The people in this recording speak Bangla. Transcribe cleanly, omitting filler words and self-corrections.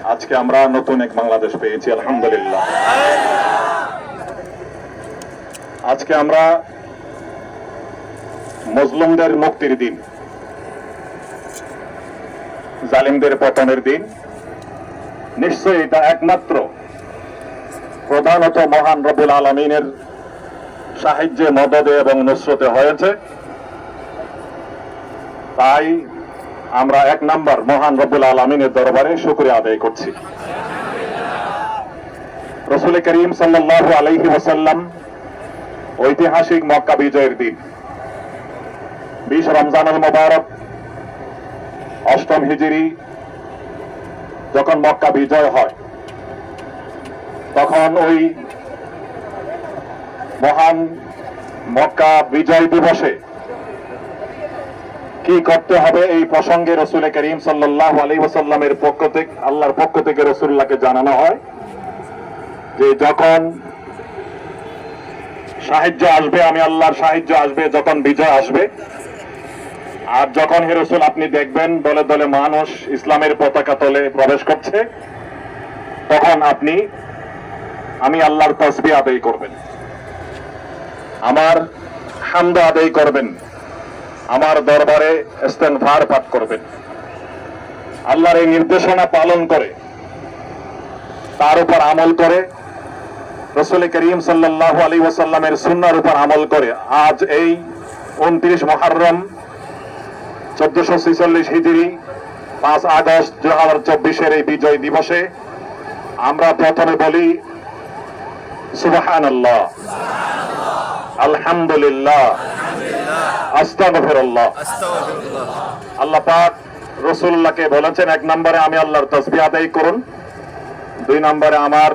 আজকে আমরা নতুন এক বাংলাদেশ পেয়েছি, আলহামদুলিল্লাহ। আজকে আমরা মুসলিমদের মুক্তির দিন, জালিমদের পতনের দিন। নিশ্চয়ই এটা একমাত্র প্রধানত মহান রব্বুল আলামিনের সাহায্যে, মদদে এবং নুসরতে হয়েছে। তাই আমরা এক নাম্বার মহান রব্বুল আলামিনের দরবারে শুকরিয়া আদায় করছি। রাসূল করিম সাল্লাল্লাহু আলাইহি ওয়াসাল্লাম ঐতিহাসিক মক্কা বিজয়ের দিন 20 রমজানুল মুবারক 8ম হিজরি যখন মক্কা বিজয় হয়, তখন ওই মহান মক্কা বিজয় দিবসে কি করতে হবে এই প্রসঙ্গে রাসূল করিম সাল্লাল্লাহু আলাইহি ওয়াসাল্লামের পক্ষ থেকে, আল্লাহর পক্ষ থেকে রাসূলুল্লাহকে জানানো হয় যে যখন সাহায্য আসবে, আমি আল্লাহর সাহায্য আসবে, যখন বিজয় আসবে, আর যখন হে রাসূল আপনি দেখবেন দলে দলে মানুষ ইসলামের পতাকা তলে প্রবেশ করছে, তখন আপনি আমি আল্লাহর তাসবিহ আদায় করবেন, আমার হামদ আদায় করবেন, আমার দরবারে ইস্তেগফার পাঠ করবেন। আল্লাহর এই নির্দেশনা পালন করে, তার উপর আমল করে, রাসূল করিম সাল্লাল্লাহু আলাইহি ওয়াসাল্লামের সুন্নাহর উপর আমল করে আজ এই 29 মুহররম 1446 হিজরি 5 আগস্ট 2024 এই বিজয় দিবসে আমরা প্রথমে বলি সুবহানাল্লাহ, আলহামদুলিল্লাহ, আস্তাগফিরুল্লাহ। আল্লাহ পাক রাসূলুল্লাহকে বলেছেন, এক নম্বরে আমি আল্লাহর তাসবিহ আদায় করুন, 2 নম্বরে আমার